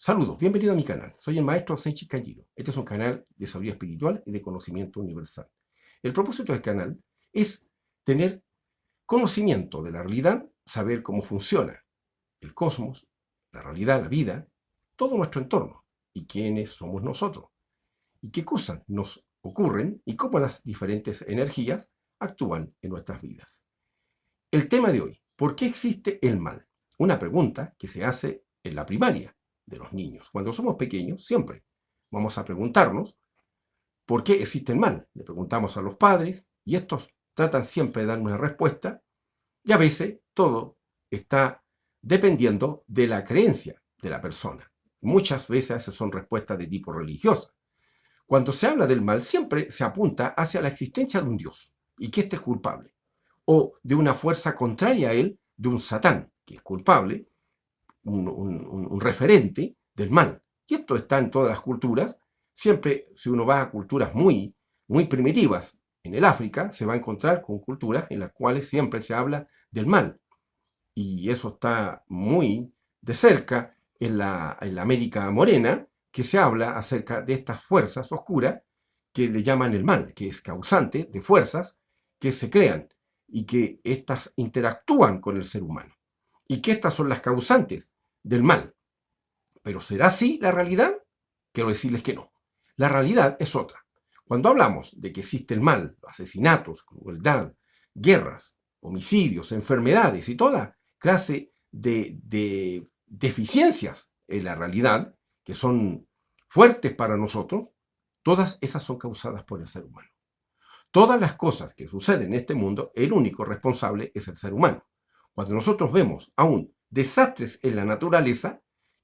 Saludos, bienvenido a mi canal. Soy el maestro Seiichi Kajiro. Este es un canal de sabiduría espiritual y de conocimiento universal. El propósito del canal es tener conocimiento de la realidad, saber cómo funciona el cosmos, la realidad, la vida, todo nuestro entorno y quiénes somos nosotros y qué cosas nos ocurren y cómo las diferentes energías actúan en nuestras vidas. El tema de hoy, ¿por qué existe el mal? Una pregunta que se hace en la primaria de los niños. Cuando somos pequeños, siempre vamos a preguntarnos por qué existe el mal. Le preguntamos a los padres y estos tratan siempre de dar una respuesta y a veces todo está dependiendo de la creencia de la persona. Muchas veces esas son respuestas de tipo religiosa. Cuando se habla del mal, siempre se apunta hacia la existencia de un Dios y que éste es culpable, o de una fuerza contraria a él, de un Satán, que es culpable, un referente del mal. Y esto está en todas las culturas. Siempre, si uno va a culturas muy primitivas, en el África, se va a encontrar con culturas en las cuales siempre se habla del mal. Y eso está muy de cerca en la América morena, que se habla acerca de estas fuerzas oscuras que le llaman el mal, que es causante de fuerzas que se crean y que éstas interactúan con el ser humano. Y que estas son las causantes del mal. ¿Pero será así la realidad? Quiero decirles que no. La realidad es otra. Cuando hablamos de que existe el mal, asesinatos, crueldad, guerras, homicidios, enfermedades y toda clase de deficiencias en la realidad, que son fuertes para nosotros, todas esas son causadas por el ser humano. Todas las cosas que suceden en este mundo, el único responsable es el ser humano. Cuando nosotros vemos aún desastres en la naturaleza,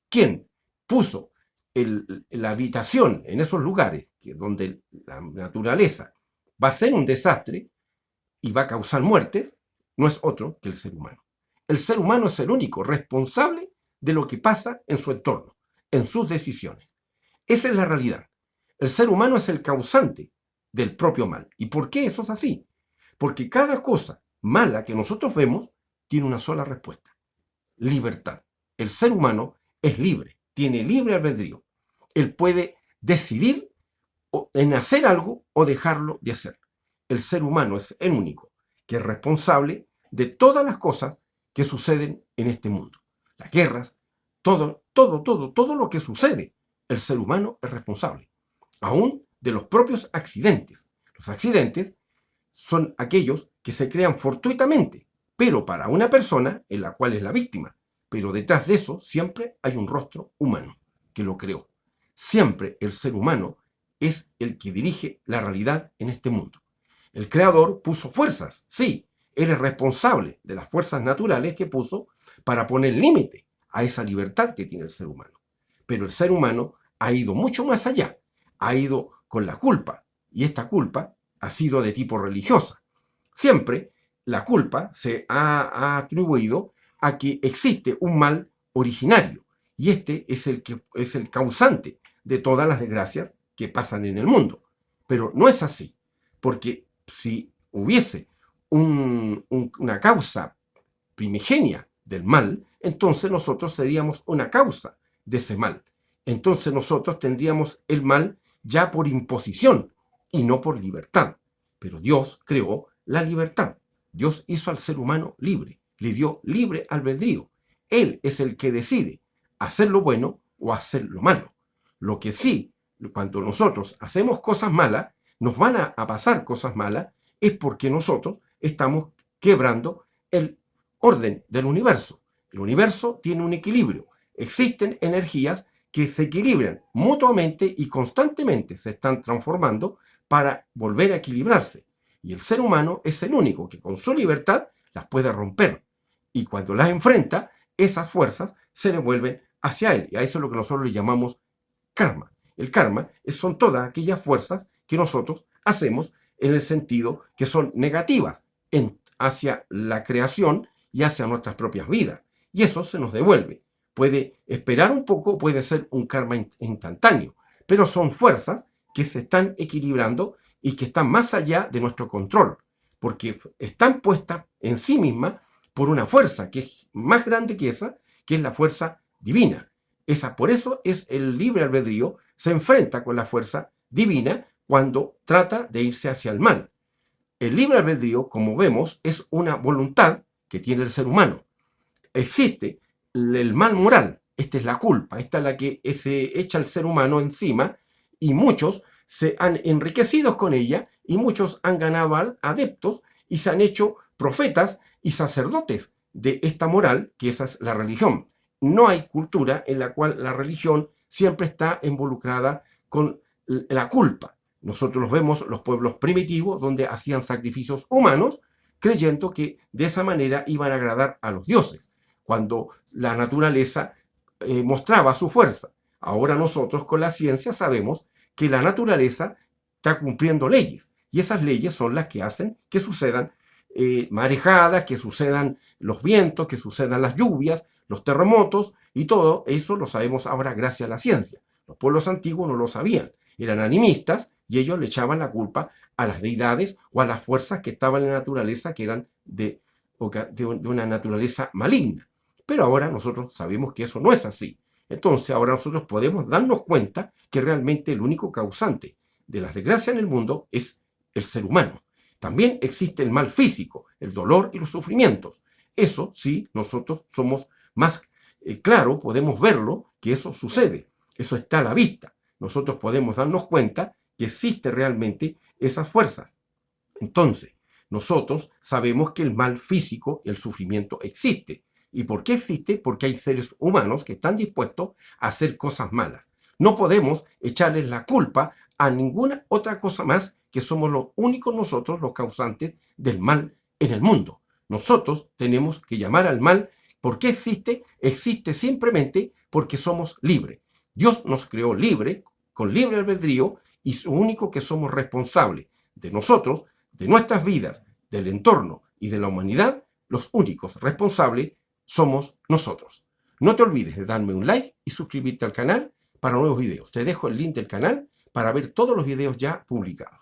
¿quién puso la habitación en esos lugares donde la naturaleza va a ser un desastre y va a causar muertes? No es otro que el ser humano. El ser humano es el único responsable de lo que pasa en su entorno, en sus decisiones. Esa es la realidad. El ser humano es el causante del propio mal. ¿Y por qué eso es así? Porque cada cosa mala que nosotros vemos tiene una sola respuesta: libertad. El ser humano es libre, tiene libre albedrío. Él puede decidir en hacer algo o dejarlo de hacer. El ser humano es el único que es responsable de todas las cosas que suceden en este mundo. Las guerras, todo lo que sucede, el ser humano es responsable. Aún de los propios accidentes. Los accidentes son aquellos que se crean fortuitamente, pero para una persona en la cual es la víctima. Pero detrás de eso siempre hay un rostro humano que lo creó. Siempre el ser humano es el que dirige la realidad en este mundo. El creador puso fuerzas, sí, él es responsable de las fuerzas naturales que puso para poner límite a esa libertad que tiene el ser humano. Pero el ser humano ha ido mucho más allá, ha ido con la culpa, y esta culpa ha sido de tipo religiosa. Siempre la culpa se ha atribuido a que existe un mal originario, y este es el causante de todas las desgracias que pasan en el mundo. Pero no es así, porque si hubiese una causa primigenia del mal, entonces nosotros seríamos una causa de ese mal. Entonces nosotros tendríamos el mal ya por imposición y no por libertad. Pero Dios creó la libertad. Dios hizo al ser humano libre, le dio libre albedrío. Él es el que decide hacer lo bueno o hacer lo malo. Lo que sí, cuando nosotros hacemos cosas malas, nos van a pasar cosas malas, es porque nosotros estamos quebrando el orden del universo. El universo tiene un equilibrio. Existen energías que se equilibran mutuamente y constantemente se están transformando para volver a equilibrarse. Y el ser humano es el único que con su libertad las puede romper. Y cuando las enfrenta, esas fuerzas se devuelven hacia él. Y a eso es lo que nosotros le llamamos karma. El karma son todas aquellas fuerzas que nosotros hacemos en el sentido que son negativas hacia la creación y hacia nuestras propias vidas. Y eso se nos devuelve. Puede esperar un poco, puede ser un karma instantáneo, pero son fuerzas que se están equilibrando y que están más allá de nuestro control, porque están puestas en sí mismas por una fuerza que es más grande que esa, que es la fuerza divina. Por eso es el libre albedrío, se enfrenta con la fuerza divina cuando trata de irse hacia el mal. El libre albedrío, como vemos, es una voluntad que tiene el ser humano. Existe el mal moral, esta es la culpa, esta es la que se echa el ser humano encima, y muchos se han enriquecido con ella y muchos han ganado adeptos y se han hecho profetas y sacerdotes de esta moral, que esa es la religión. No hay cultura en la cual la religión siempre está involucrada con la culpa. Nosotros los vemos, los pueblos primitivos, donde hacían sacrificios humanos, creyendo que de esa manera iban a agradar a los dioses, cuando la naturaleza mostraba su fuerza. Ahora nosotros con la ciencia sabemos que la naturaleza está cumpliendo leyes, y esas leyes son las que hacen que sucedan marejadas, que sucedan los vientos, que sucedan las lluvias, los terremotos, y todo eso lo sabemos ahora gracias a la ciencia. Los pueblos antiguos no lo sabían, eran animistas y ellos le echaban la culpa a las deidades o a las fuerzas que estaban en la naturaleza, que eran de una naturaleza maligna. Pero ahora nosotros sabemos que eso no es así. Entonces ahora nosotros podemos darnos cuenta que realmente el único causante de las desgracias en el mundo es el ser humano. También existe el mal físico, el dolor y los sufrimientos. Eso sí, nosotros somos más claro, podemos verlo, que eso sucede. Eso está a la vista. Nosotros podemos darnos cuenta que existe realmente esas fuerzas. Entonces, nosotros sabemos que el mal físico, el sufrimiento existe. ¿Y por qué existe? Porque hay seres humanos que están dispuestos a hacer cosas malas. No podemos echarles la culpa a ninguna otra cosa más, que somos los únicos nosotros los causantes del mal en el mundo. Nosotros tenemos que llamar al mal. ¿Por qué existe? Existe simplemente porque somos libres. Dios nos creó libre, con libre albedrío, y lo único que somos responsables de nosotros, de nuestras vidas, del entorno y de la humanidad, los únicos responsables somos nosotros. No te olvides de darme un like y suscribirte al canal para nuevos videos. Te dejo el link del canal para ver todos los videos ya publicados.